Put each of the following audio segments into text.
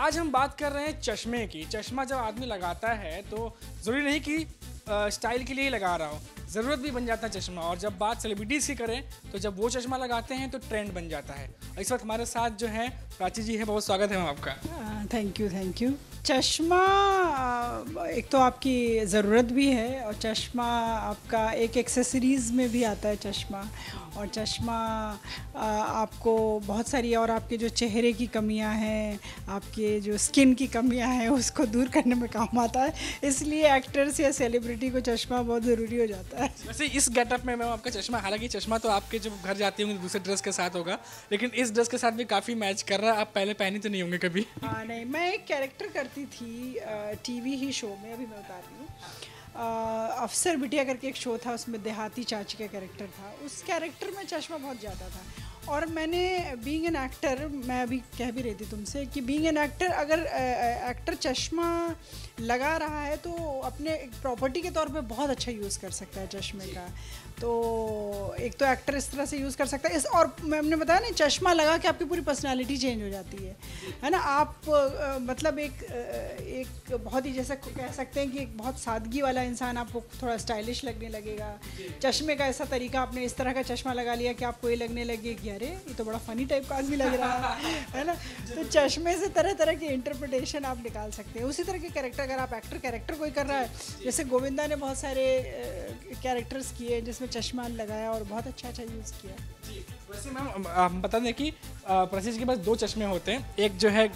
आज हम बात कर रहे हैं चश्मे की। चश्मा जब आदमी लगाता है तो ज़रूरी नहीं कि स्टाइल के लिए ही लगा रहा हो, ज़रूरत भी बन जाता है चश्मा। और जब बात सेलिब्रिटीज़ की करें तो जब वो चश्मा लगाते हैं तो ट्रेंड बन जाता है। इस वक्त हमारे साथ जो है प्राची जी है, बहुत स्वागत है मैम आपका। Thank you. चश्मा एक तो आपकी ज़रूरत भी है और चश्मा आपका एक एक्सेसरीज़ में भी आता है चश्मा। और चश्मा आपको बहुत सारी और आपके जो चेहरे की कमियां हैं, आपके जो स्किन की कमियां हैं, उसको दूर करने में काम आता है। इसलिए एक्टर्स या सेलिब्रिटी को चश्मा बहुत ज़रूरी हो जाता है। वैसे इस गेटअप में मैम आपका चश्मा, हालांकि चश्मा तो आपके जब घर जाती होंगे दूसरे ड्रेस के साथ होगा, लेकिन इस ड्रेस के साथ भी काफ़ी मैच कर रहा है। आप पहले पहनी तो नहीं होंगे कभी? हाँ नहीं, मैं एक कैरेक्टर करती थी टीवी ही शो में, अभी मैं उतार रही हूँ। अफसर बिटिया करके एक शो था, उसमें देहाती चाची का कैरेक्टर था। उस कैरेक्टर में चश्मा बहुत ज़्यादा था। और मैंने बीइंग एन एक्टर, मैं अभी कह भी रही थी तुमसे कि बीइंग एन एक्टर, अगर एक्टर चश्मा लगा रहा है तो अपने एक प्रॉपर्टी के तौर पे बहुत अच्छा यूज़ कर सकता है चश्मे का। तो एक तो एक्टर इस तरह से यूज़ कर सकता है इस, और मैंने बताया ना, चश्मा लगा के आपकी पूरी पर्सनालिटी चेंज हो जाती है ना। आप मतलब एक बहुत ही, जैसा कह सकते हैं कि एक बहुत सादगी वाला इंसान आपको थोड़ा स्टाइलिश लगने लगेगा। चश्मे का ऐसा तरीका, आपने इस तरह का चश्मा लगा लिया कि आपको ये लगने लगे कि अरे ये तो बड़ा फ़नी टाइप का आदमी लग रहा है ना। तो चश्मे से तरह तरह की इंटरप्रिटेशन आप निकाल सकते हैं। उसी तरह के कैरेक्टर, अगर आप कैरेक्टर कोई कर रहा है, जैसे गोविंदा ने बहुत सारे कैरेक्टर्स किए जिसमें चश्मा लगाया और बहुत अच्छा यूज़ किया। जी, वैसे मैम हम बता दें कि प्रसिद्ध के पास दो चश्मे होते हैं। एक जो है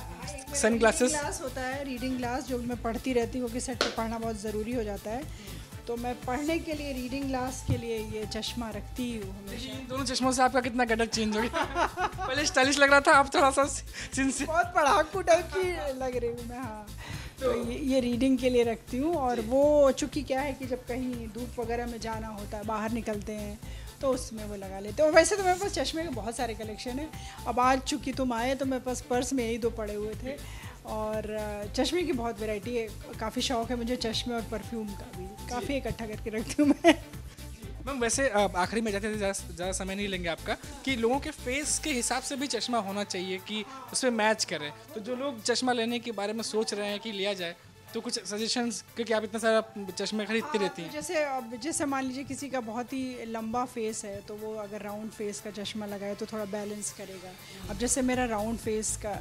सन ग्लासेस होता है, रीडिंग ग्लास, जो मैं पढ़ती रहती हूँ क्योंकि सेट पर पढ़ना बहुत ज़रूरी हो जाता है। तो मैं पढ़ने के लिए, रीडिंग ग्लास के लिए ये चश्मा रखती हूँ हमेशा। इन दोनों चश्मों से आपका कितना गेटअप चेंज हो गया? पहले स्टाइलिश लग रहा था, अब थोड़ा सा बहुत पढ़ाकू टाइप की लग रही हूँ मैं। हाँ, तो ये रीडिंग के लिए रखती हूँ। और वो चूँकि क्या है कि जब कहीं धूप वगैरह में जाना होता है, बाहर निकलते हैं, तो उसमें वो लगा लेते हैं। और वैसे तो मेरे पास चश्मे के बहुत सारे कलेक्शन है। अब आज चूँकि तुम आए तो मेरे पास पर्स में यही दो पड़े हुए थे। और चश्मे की बहुत वैरायटी है, काफ़ी शौक़ है मुझे चश्मे और परफ्यूम का भी, काफ़ी इकट्ठा करके रखती हूँ मैं। मैम वैसे आखिरी में जाते थे, ज़्यादा समय नहीं लेंगे आपका, कि लोगों के फेस के हिसाब से भी चश्मा होना चाहिए कि उसमें मैच करे। तो जो लोग चश्मा लेने के बारे में सोच रहे हैं कि लिया जाए, तो कुछ सजेशंस, क्योंकि आप इतना सारा चश्मे खरीदती रहती हैं। जैसे मान लीजिए किसी का बहुत ही लंबा फेस है, तो वो अगर राउंड फेस का चश्मा लगाए तो थोड़ा बैलेंस करेगा। अब जैसे मेरा राउंड फेस का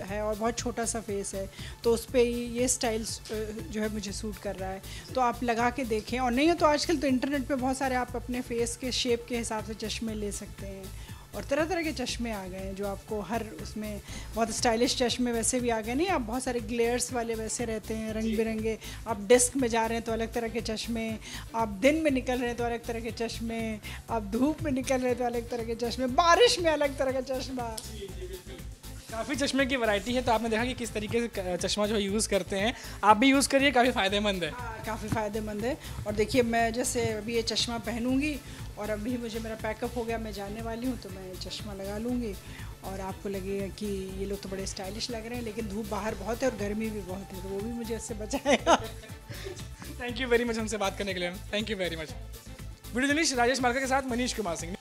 है और बहुत छोटा सा फेस है, तो उस पर ये स्टाइल जो है मुझे सूट कर रहा है, तो आप लगा के देखें। और नहीं है तो आजकल तो इंटरनेट पे बहुत सारे आप अपने फेस के शेप के हिसाब से चश्मे ले सकते हैं। और तरह तरह के चश्मे आ गए हैं जो आपको हर उसमें, बहुत स्टाइलिश चश्मे वैसे भी आ गए। नहीं, आप बहुत सारे ग्लेयर्स वाले वैसे रहते हैं, रंग बिरंगे। आप डेस्क में जा रहे हैं तो अलग तरह के चश्मे, आप दिन में निकल रहे हैं तो अलग तरह के चश्मे, आप धूप में निकल रहे हैं तो अलग तरह के चश्मे, बारिश में अलग तरह का चश्मा। काफ़ी चश्मे की वैरायटी है। तो आपने देखा कि किस तरीके से चश्मा जो है यूज़ करते हैं, आप भी यूज़ करिए, काफ़ी फ़ायदेमंद है। काफ़ी फ़ायदेमंद है। और देखिए, मैं जैसे अभी ये चश्मा पहनूंगी और अभी मुझे मेरा पैकअप हो गया, मैं जाने वाली हूँ, तो मैं चश्मा लगा लूँगी और आपको लगेगा कि ये लोग तो बड़े स्टाइलिश लग रहे हैं, लेकिन धूप बाहर बहुत है और गर्मी भी बहुत है, तो वो भी मुझे इससे बचाएगा। थैंक यू वेरी मच हमसे बात करने के लिए। Thank you very much. Video journalist Rajesh Marka के साथ मनीष कुमार सिंह।